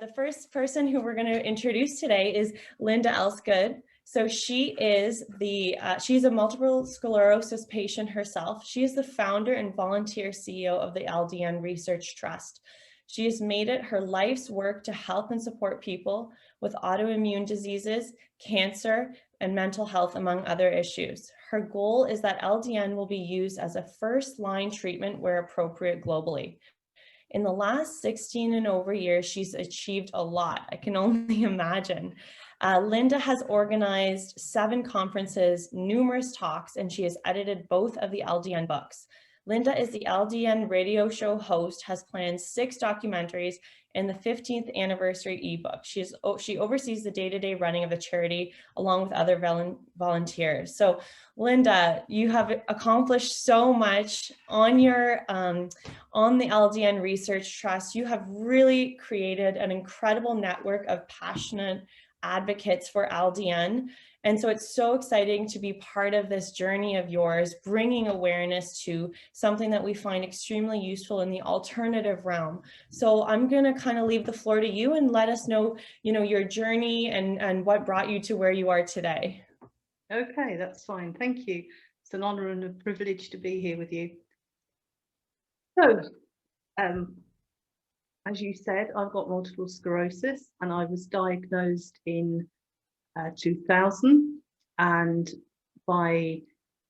The first person who we're going to introduce today is Linda Elsegood. So she's a multiple sclerosis patient herself. She is the founder and volunteer CEO of the LDN Research Trust. She has made it her life's work to help and support people with autoimmune diseases, cancer, and mental health, among other issues. Her goal is that LDN will be used as a first-line treatment where appropriate globally. In the last 16 and over years, she's achieved a lot. I can only imagine. Linda has organized 7 conferences, numerous talks, and she has edited both of the LDN books. Linda is the LDN Radio Show Host, has planned 6 documentaries, and the 15th anniversary ebook. She oversees the day-to-day running of the charity along with other volunteers. So Linda, you have accomplished so much on your on the LDN Research Trust. You have really created an incredible network of passionate advocates for LDN. And so it's so exciting to be part of this journey of yours, bringing awareness to something that we find extremely useful in the alternative realm. So I'm going to kind of leave the floor to you and let us know, your journey and what brought you to where you are today. Okay, that's fine. Thank you. It's an honor and a privilege to be here with you. So, as you said, I've got multiple sclerosis and I was diagnosed in 2000, and by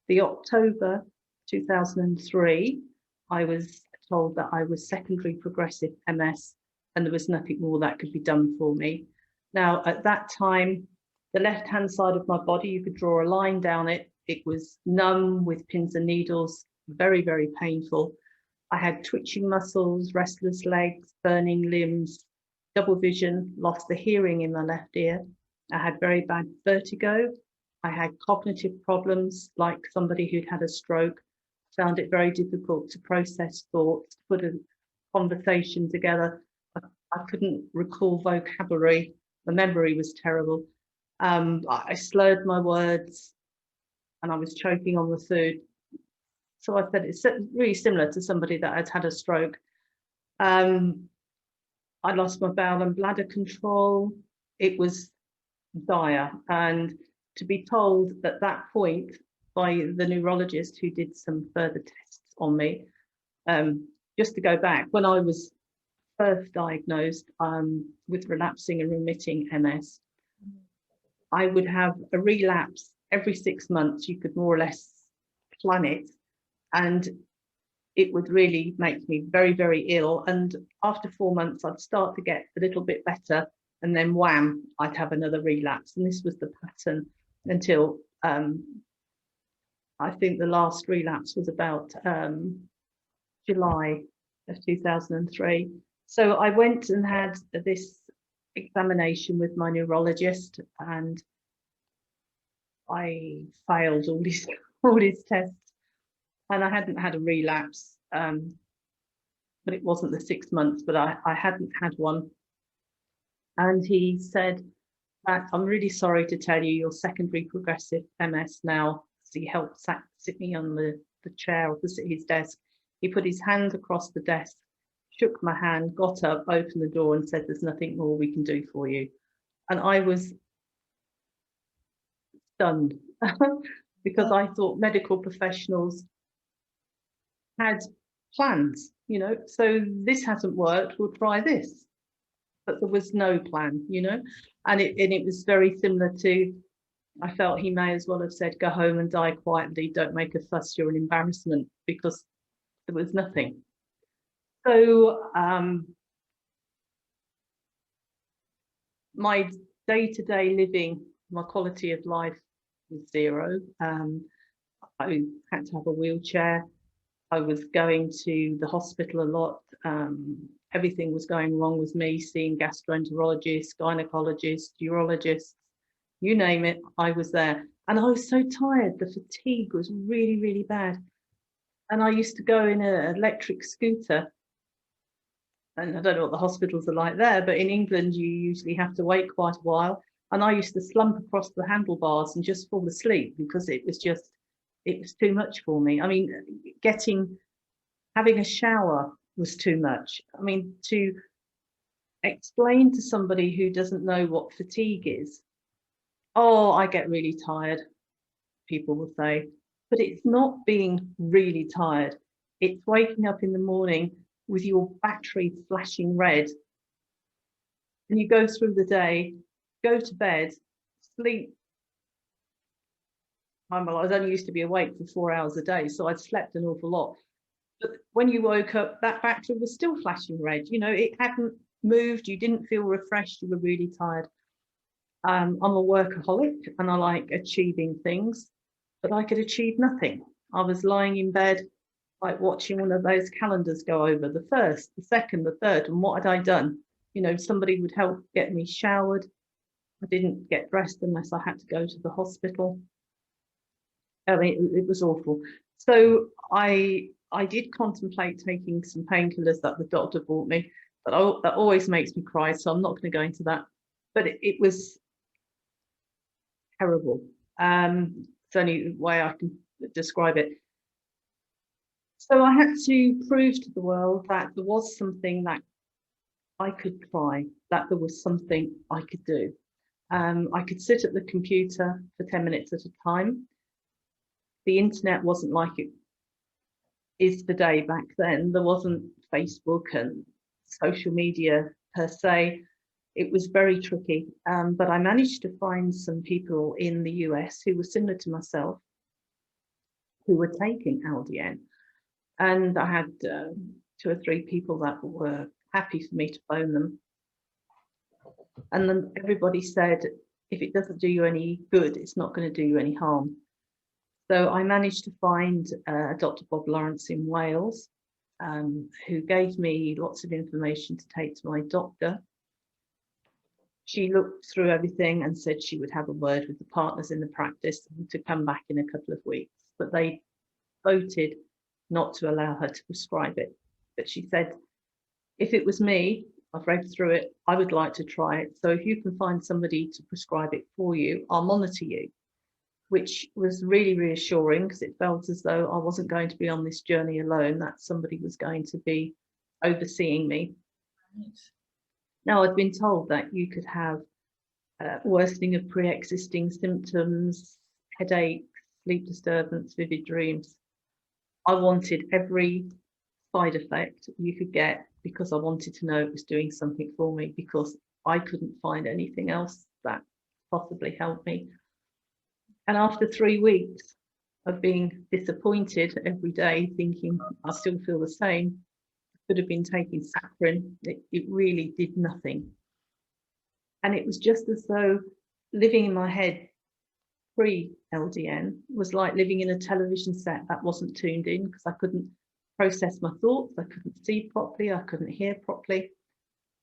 the October 2003 I was told that I was secondary progressive MS and there was nothing more that could be done for me. Now at that time, the left hand side of my body, you could draw a line down it. It was numb with pins and needles, very, very painful. I had twitching muscles, restless legs, burning limbs, double vision, lost the hearing in my left ear. I had very bad vertigo. I had cognitive problems, like somebody who'd had a stroke. Found it very difficult to process thoughts, to put a conversation together. I couldn't recall vocabulary. The memory was terrible. I slurred my words and I was choking on the food. So I said it's really similar to somebody that had had a stroke. I lost my bowel and bladder control. It was dire, and to be told at that point by the neurologist who did some further tests on me, just to go back, when I was first diagnosed with relapsing and remitting MS, I would have a relapse every 6 months. You could more or less plan it, and it would really make me very, very ill. And after 4 months, I'd start to get a little bit better, and then wham, I'd have another relapse. And this was the pattern until I think the last relapse was about July of 2003. So I went and had this examination with my neurologist, and I failed all these tests, and I hadn't had a relapse, but it wasn't the 6 months, but I hadn't had one. And he said, I'm really sorry to tell you, you're secondary progressive MS now. So he helped sit me on the chair opposite his desk. He put his hand across the desk, shook my hand, got up, opened the door and said, there's nothing more we can do for you. And I was stunned because I thought medical professionals had plans, so this hasn't worked, we'll try this. But there was no plan, and it was very similar to, I felt he may as well have said, go home and die quietly, don't make a fuss, you're an embarrassment, because there was nothing. So my day-to-day living, my quality of life was zero. I had to have a wheelchair. I was going to the hospital a lot. Everything was going wrong with me, seeing gastroenterologists, gynecologists, urologists, you name it, I was there. And I was so tired, the fatigue was really, really bad. And I used to go in an electric scooter. And I don't know what the hospitals are like there, but in England, you usually have to wait quite a while. And I used to slump across the handlebars and just fall asleep because it was too much for me. I mean, having a shower was too much. I mean, to explain to somebody who doesn't know what fatigue is. Oh, I get really tired, people will say, but it's not being really tired. It's waking up in the morning with your battery flashing red, and you go through the day, go to bed, sleep. I was only used to be awake for 4 hours a day, so I'd slept an awful lot. But when you woke up, that battery was still flashing red. You know, it hadn't moved. You didn't feel refreshed. You were really tired. I'm a workaholic and I like achieving things, but I could achieve nothing. I was lying in bed, like watching one of those calendars go over, the first, the second, the third, and what had I done? You know, somebody would help get me showered. I didn't get dressed unless I had to go to the hospital. I mean, it was awful. So I did contemplate taking some painkillers that the doctor bought me, but that always makes me cry, so I'm not going to go into that. But it was terrible. It's the only way I can describe it. So I had to prove to the world that there was something that I could try, that there was something I could do. I could sit at the computer for 10 minutes at a time. The internet wasn't like it is today back then. There wasn't Facebook and social media per se. It was very tricky, but I managed to find some people in the US who were similar to myself, who were taking LDN. And I had 2 or 3 people that were happy for me to phone them. And then everybody said, if it doesn't do you any good, it's not going to do you any harm. So I managed to find Dr. Bob Lawrence in Wales, who gave me lots of information to take to my doctor. She looked through everything and said she would have a word with the partners in the practice to come back in a couple of weeks, but they voted not to allow her to prescribe it. But she said, if it was me, I've read through it, I would like to try it. So if you can find somebody to prescribe it for you, I'll monitor you, which was really reassuring because it felt as though I wasn't going to be on this journey alone, that somebody was going to be overseeing me. Right. Now, I've been told that you could have worsening of pre-existing symptoms, headache, sleep disturbance, vivid dreams. I wanted every side effect you could get because I wanted to know it was doing something for me, because I couldn't find anything else that possibly helped me. And after 3 weeks of being disappointed every day, thinking I still feel the same, could have been taking saccharin, it really did nothing. And it was just as though living in my head pre-LDN was like living in a television set that wasn't tuned in, because I couldn't process my thoughts, I couldn't see properly, I couldn't hear properly.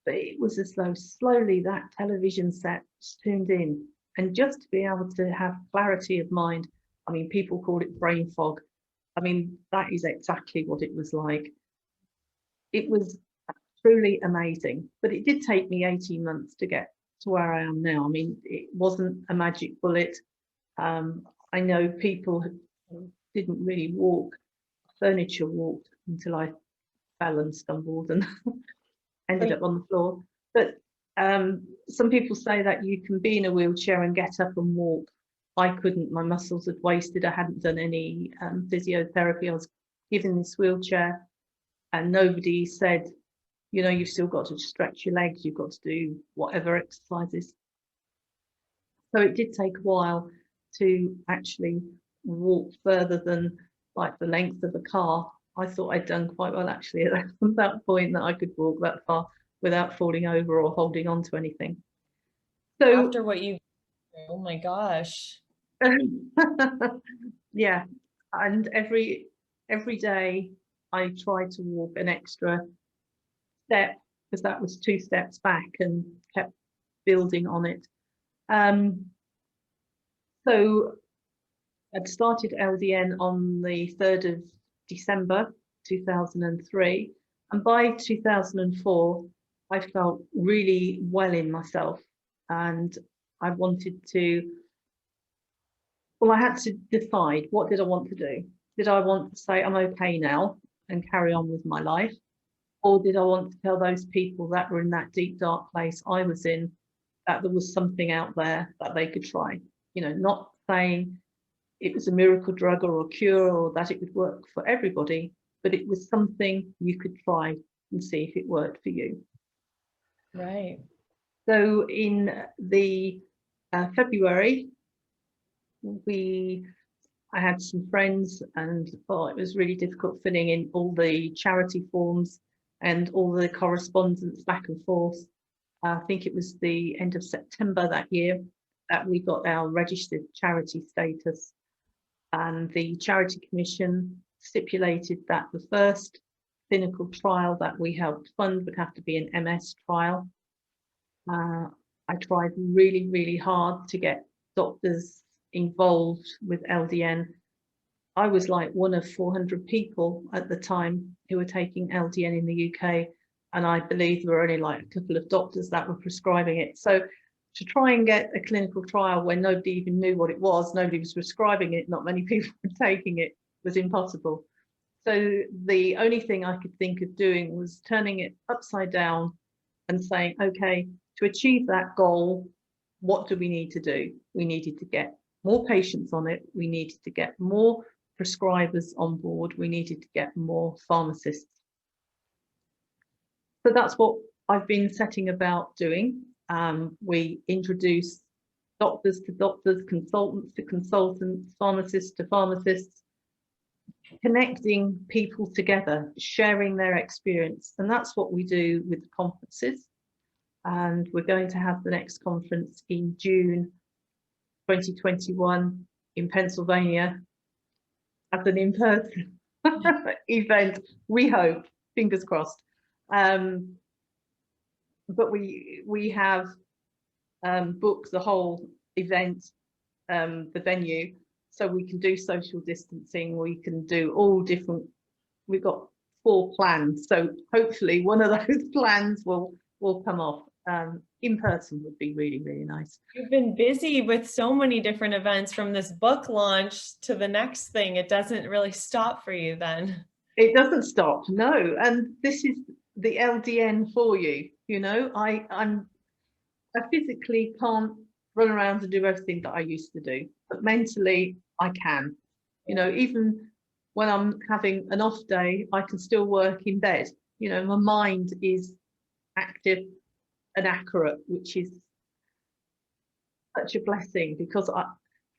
But it was as though slowly that television set was tuned in. And just to be able to have clarity of mind, I mean, people call it brain fog. I mean, that is exactly what it was like. It was truly amazing, but it did take me 18 months to get to where I am now. I mean, it wasn't a magic bullet. I know people who didn't really walk, furniture walked until I fell and stumbled and ended up on the floor. But some people say that you can be in a wheelchair and get up and walk. I couldn't, my muscles had wasted. I hadn't done any physiotherapy. I was given this wheelchair and nobody said, you know, you've still got to stretch your legs, you've got to do whatever exercises. So it did take a while to actually walk further than like the length of a car. I thought I'd done quite well actually at that point, that I could walk that far without falling over or holding on to anything. So after what you, oh my gosh. Yeah, and every day I tried to walk an extra step, because that was 2 steps back, and kept building on it. So I'd started LDN on the 3rd of December 2003, and by 2004 I felt really well in myself, and I wanted to, well, I had to decide, what did I want to do? Did I want to say I'm okay now and carry on with my life? Or did I want to tell those people that were in that deep, dark place I was in, that there was something out there that they could try? You know, not saying it was a miracle drug or a cure or that it would work for everybody, but it was something you could try and see if it worked for you. Right. So in the February, I had some friends, and it was really difficult filling in all the charity forms and all the correspondence back and forth. I think it was the end of September that year that we got our registered charity status, and the Charity Commission stipulated that the first clinical trial that we helped fund would have to be an MS trial. I tried really, really hard to get doctors involved with LDN. I was like one of 400 people at the time who were taking LDN in the UK, and I believe there were only like a couple of doctors that were prescribing it. So to try and get a clinical trial where nobody even knew what it was, nobody was prescribing it, not many people were taking it, was impossible. So the only thing I could think of doing was turning it upside down and saying, okay, to achieve that goal, what do we need to do? We needed to get more patients on it. We needed to get more prescribers on board. We needed to get more pharmacists. So that's what I've been setting about doing. We introduce doctors to doctors, consultants to consultants, pharmacists to pharmacists, connecting people together, sharing their experience. And that's what we do with the conferences. And we're going to have the next conference in June 2021 in Pennsylvania as an in-person event, we hope, fingers crossed. But we have booked the whole event, the venue, so we can do social distancing, we can do all different, we've got 4 plans, so hopefully one of those plans will come off. In person would be really, really nice. You've been busy with so many different events, from this book launch to the next thing. It doesn't really stop for you then. It doesn't stop, no. And this is the LDN for you. You know, I physically can't run around and do everything that I used to do, but mentally I can. You know, even when I'm having an off day, I can still work in bed. You know, my mind is active and accurate, which is such a blessing, because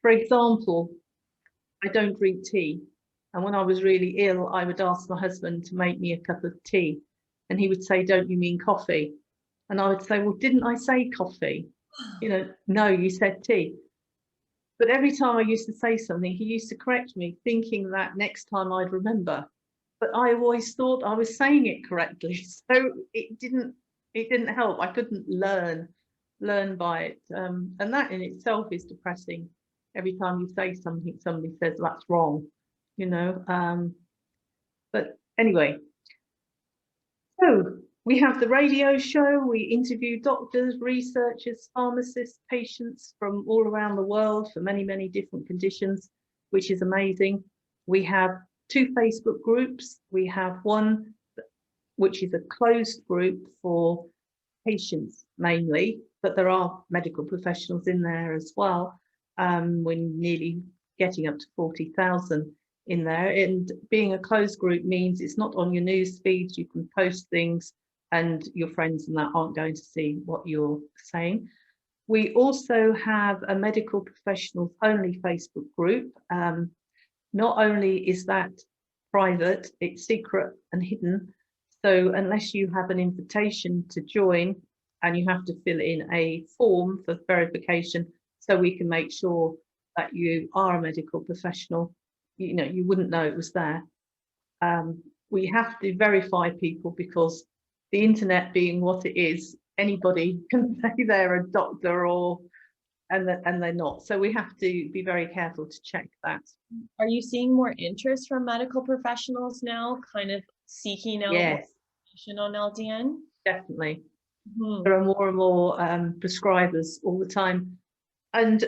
for example, I don't drink tea, and when I was really ill, I would ask my husband to make me a cup of tea, and he would say, "Don't you mean coffee?" And I would say, "Well, didn't I say coffee?" You know, "No, you said tea." But every time I used to say something, he used to correct me, thinking that next time I'd remember. But I always thought I was saying it correctly, so it didn't help. I couldn't learn by it, and that in itself is depressing. Every time you say something, somebody says that's wrong, you know. But anyway, so we have the radio show. We interview doctors, researchers, pharmacists, patients from all around the world for many, many different conditions, which is amazing. We have 2 Facebook groups. We have one which is a closed group for patients mainly, but there are medical professionals in there as well. We're nearly getting up to 40,000 in there, and being a closed group means it's not on your news feeds. You can post things and your friends and that aren't going to see what you're saying. We also have a medical professionals only Facebook group. Not only is that private, it's secret and hidden. So unless you have an invitation to join, and you have to fill in a form for verification, so we can make sure that you are a medical professional, you know, you wouldn't know it was there. We have to verify people, because the internet being what it is, anybody can say they're a doctor and they're not. So we have to be very careful to check that. Are you seeing more interest from medical professionals now, kind of seeking out Yes, information on LDN? definitely. Mm-hmm. There are more and more prescribers all the time. And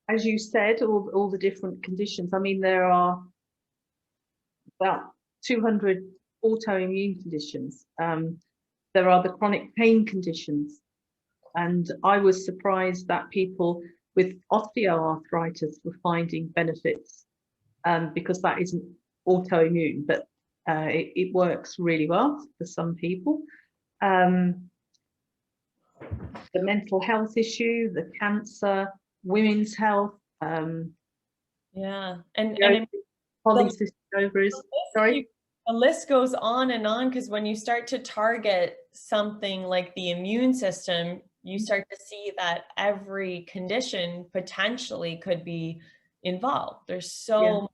as you said, all the different conditions. I mean, there are about 200 autoimmune conditions. There are the chronic pain conditions. And I was surprised that people with osteoarthritis were finding benefits because that isn't autoimmune, but it works really well for some people. The mental health issue, the cancer, women's health. Yeah, polycystic ovaries. Sorry. The list goes on, because when you start to target something like the immune system, you start to see that every condition potentially could be involved. There's so much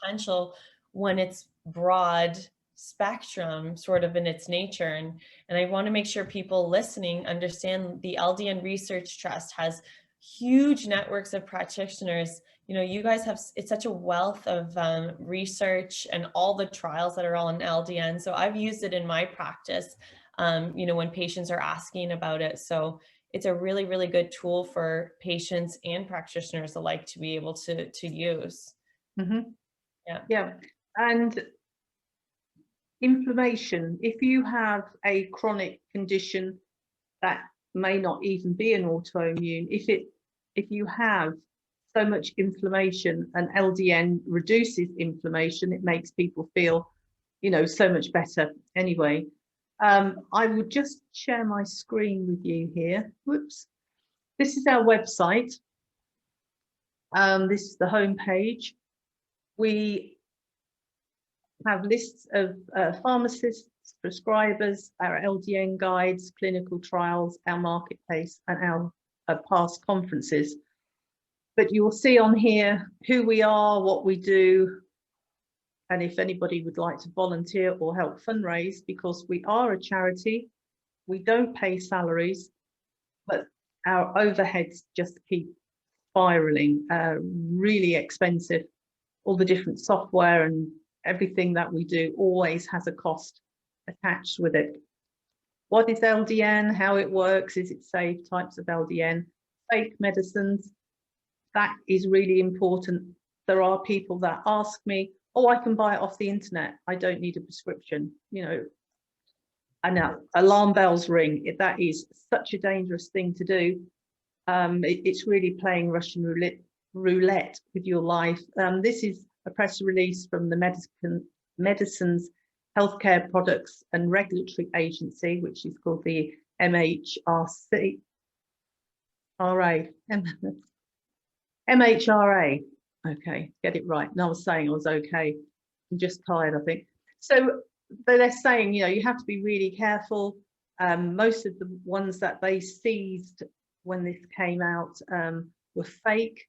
potential when it's broad spectrum sort of in its nature. And I want to make sure people listening understand the LDN Research Trust has huge networks of practitioners. You guys have, it's such a wealth of research and all the trials that are all in LDN. So I've used it in my practice, when patients are asking about it. So it's a really, really good tool for patients and practitioners alike to be able to use. Mm-hmm. Yeah. And inflammation, if you have a chronic condition that may not even be an autoimmune, if you have so much inflammation, and LDN reduces inflammation, it makes people feel, so much better anyway. I will just share my screen with you here. Whoops. This is our website. This is the home page. We have lists of pharmacists, prescribers, our LDN guides, clinical trials, our marketplace, and our past conferences. But you will see on here who we are, what we do, and if anybody would like to volunteer or help fundraise, because we are a charity. We don't pay salaries, but our overheads just keep spiraling, really expensive. All the different software and everything that we do always has a cost attached with it. What is LDN? How it works? Is it safe? Types of LDN? Fake medicines? That is really important. There are people that ask me, oh, I can buy it off the internet. I don't need a prescription, I know alarm bells ring. That is such a dangerous thing to do. It's really playing Russian roulette with your life. This is a press release from the Medicines Healthcare Products and Regulatory Agency, which is called the MHRA. MHRA. Okay, get it right. No, I was saying I was okay. I'm just tired, I think. So they're saying, you have to be really careful. Most of the ones that they seized when this came out were fake.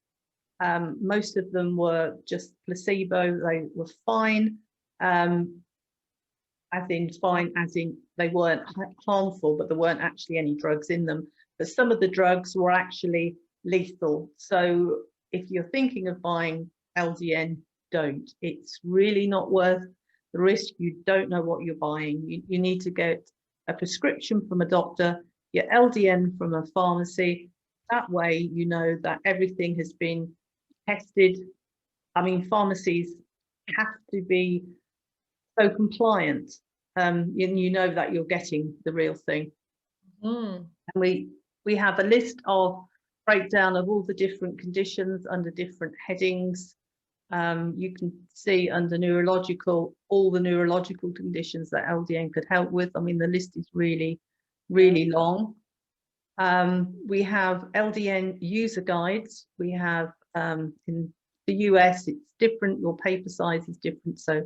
Most of them were just placebo. They were fine. As in they weren't harmful, but there weren't actually any drugs in them. But some of the drugs were actually lethal. So if you're thinking of buying LDN, don't. It's really not worth the risk. You don't know what you're buying. You need to get a prescription from a doctor, your LDN from a pharmacy. That way you know that everything has been tested. I mean, pharmacies have to be so compliant, and you know that you're getting the real thing. And we have a list of breakdown of all the different conditions under different headings. You can see under neurological, all the neurological conditions that LDN could help with. I mean, the list is really, really long. We have LDN User Guides. We have, in the US, it's different. Your paper size is different, so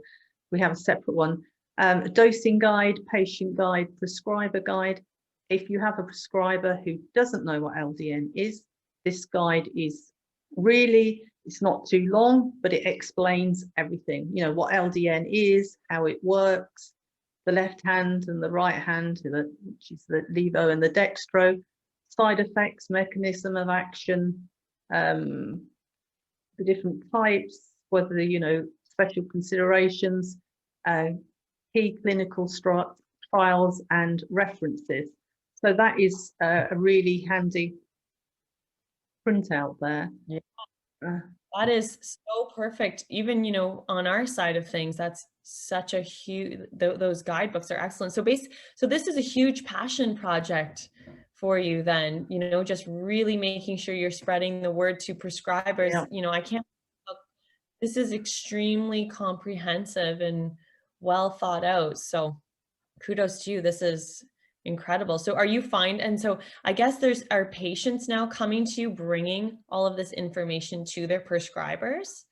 we have a separate one. A dosing guide, patient guide, prescriber guide. If you have a prescriber who doesn't know what LDN is, this guide is really, it's not too long, but it explains everything. What LDN is, how it works, the left hand and the right hand, which is the levo and the dextro, side effects, mechanism of action, the different types, whether, special considerations, key clinical trials and references. So that is a really handy printout there. That is so perfect. Even, on our side of things, that's such a huge, those guidebooks are excellent. So so this is a huge passion project for you then, you know, just really making sure you're spreading the word to prescribers. Yeah. You know, this is extremely comprehensive and well thought out. So kudos to you. This is incredible. So and so I guess are patients now coming to you bringing all of this information to their prescribers?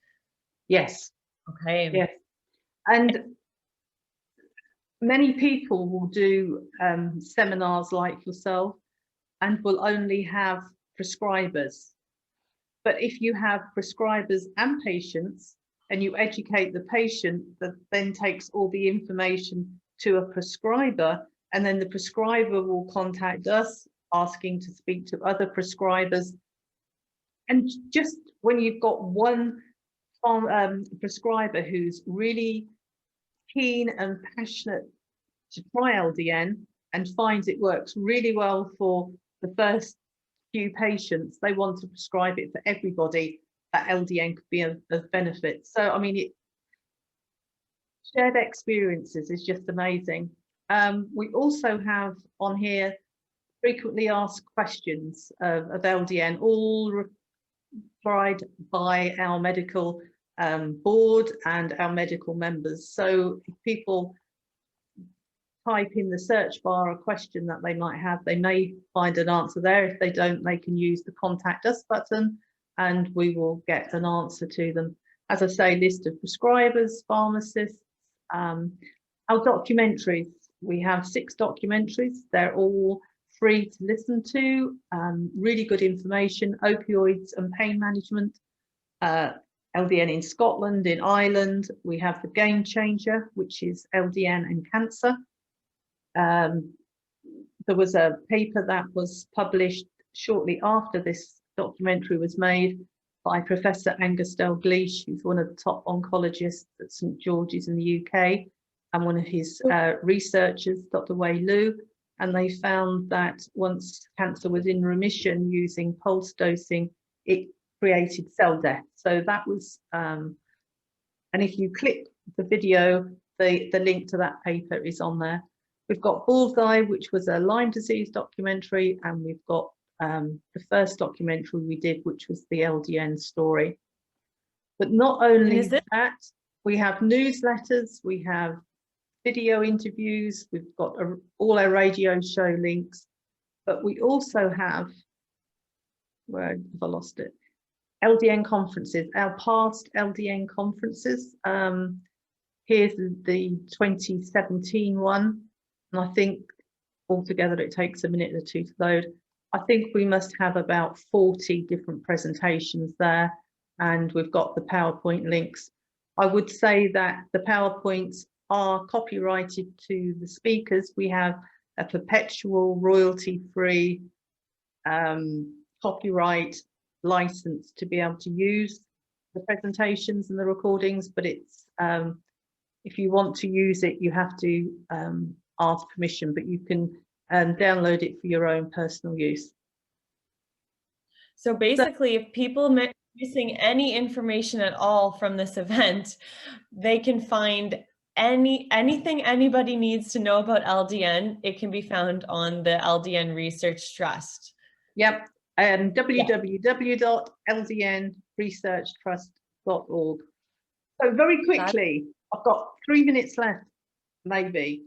Yes. Okay. Yes. And many people will do seminars like yourself and will only have prescribers. But if you have prescribers and patients, and you educate the patient, that then takes all the information to a prescriber, and then the prescriber will contact us asking to speak to other prescribers. And just when you've got one prescriber who's really keen and passionate to try LDN and finds it works really well for the first few patients, they want to prescribe it for everybody, that LDN could be of benefit. So, I mean, shared experiences is just amazing. We also have on here frequently asked questions of LDN, all replied by our medical board and our medical members. So if people type in the search bar a question that they might have, they may find an answer there. If they don't, they can use the contact us button and we will get an answer to them. As I say, list of prescribers, pharmacists, our documentaries. We have 6 documentaries. They're all free to listen to, really good information, opioids and pain management, LDN in Scotland, in Ireland. We have the Game Changer, which is LDN and cancer. There was a paper that was published shortly after this documentary was made by Professor Angus Dalgleish, who's one of the top oncologists at St George's in the UK, and one of his researchers, Dr. Wei Liu, and they found that once cancer was in remission using pulse dosing, it created cell death. So that was, and if you click the video, the link to that paper is on there. We've got Bullseye, which was a Lyme disease documentary, and we've got the first documentary we did, which was the LDN story. But not only that, we have newsletters, we have video interviews, we've got all our radio show links, but we also have, where have I lost it? LDN conferences, our past LDN conferences. Here's the 2017 one, and I think altogether it takes a minute or two to load. I think we must have about 40 different presentations there, and we've got the PowerPoint links. I would say that the PowerPoints are copyrighted to the speakers. We have a perpetual royalty-free copyright license to be able to use the presentations and the recordings, but it's if you want to use it, you have to ask permission, but you can download it for your own personal use. So basically, if people missing any information at all from this event, they can find anything anybody needs to know about LDN. It can be found on the LDN Research Trust. Yep, www.ldnresearchtrust.org. So very quickly, I've got 3 minutes left, maybe.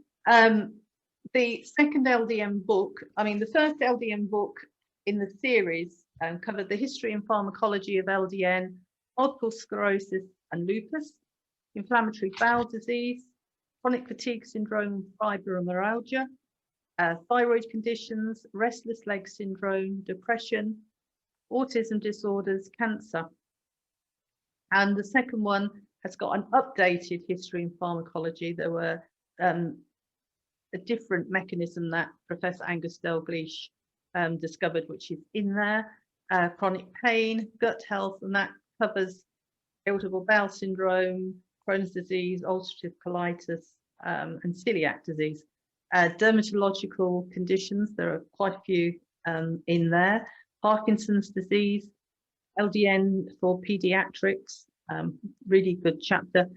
The second LDN book, I mean, the first LDN book in the series covered the history and pharmacology of LDN, multiple sclerosis and lupus, inflammatory bowel disease, chronic fatigue syndrome, fibromyalgia, thyroid conditions, restless leg syndrome, depression, autism disorders, cancer. And the second one has got an updated history and pharmacology. There were a different mechanism that Professor Angus Dalgleish discovered, which is in there, chronic pain, gut health, and that covers irritable bowel syndrome, Crohn's disease, ulcerative colitis, and celiac disease. Dermatological conditions, there are quite a few in there. Parkinson's disease, LDN for pediatrics, really good chapter.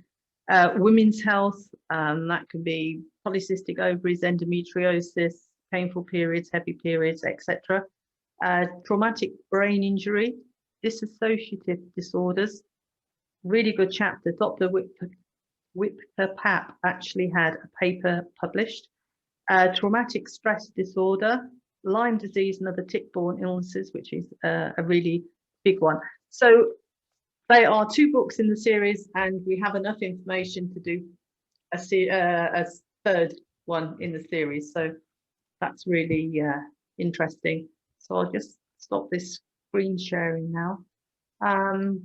Women's health, that can be polycystic ovaries, endometriosis, painful periods, heavy periods, etc. Traumatic brain injury, dissociative disorders, really good chapter. Dr. Whipper-Papp actually had a paper published. Traumatic stress disorder, Lyme disease and other tick-borne illnesses, which is a really big one. So they are 2 books in the series, and we have enough information to do a 3rd one in the series. So that's really interesting. So I'll just stop this screen sharing now.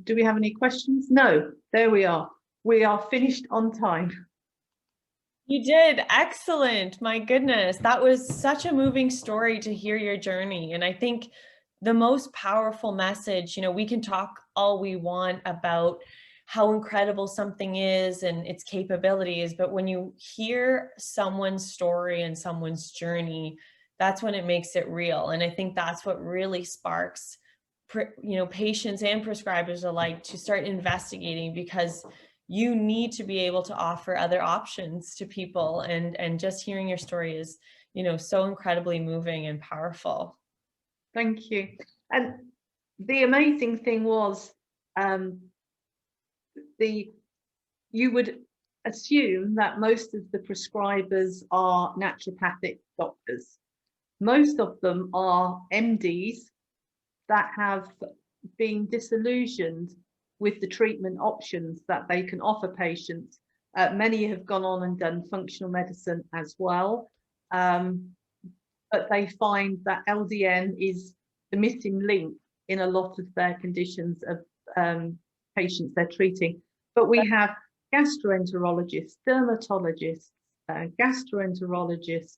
Do we have any questions? No, there we are. We are finished on time. You did. Excellent. My goodness. That was such a moving story to hear your journey. And I think the most powerful message, you know, we can talk all we want about how incredible something is and its capabilities, but when you hear someone's story and someone's journey, that's when it makes it real. And I think that's what really sparks, you know, patients and prescribers alike to start investigating, because you need to be able to offer other options to people. And just hearing your story is, you know, so incredibly moving and powerful. Thank you. And the amazing thing was, you would assume that most of the prescribers are naturopathic doctors. Most of them are MDs that have been disillusioned with the treatment options that they can offer patients. Many have gone on and done functional medicine as well, but they find that LDN is the missing link in a lot of their conditions of patients they're treating. But we have gastroenterologists, dermatologists, gastroenterologists,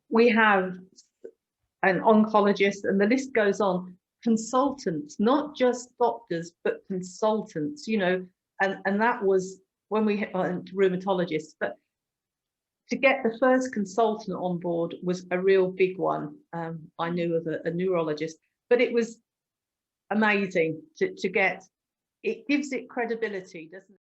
we have an oncologist, and the list goes on. Consultants, not just doctors, but consultants, you know, and that was when we had rheumatologists. But to get the first consultant on board was a real big one. I knew of a neurologist, but it was amazing to get. It gives it credibility, doesn't it?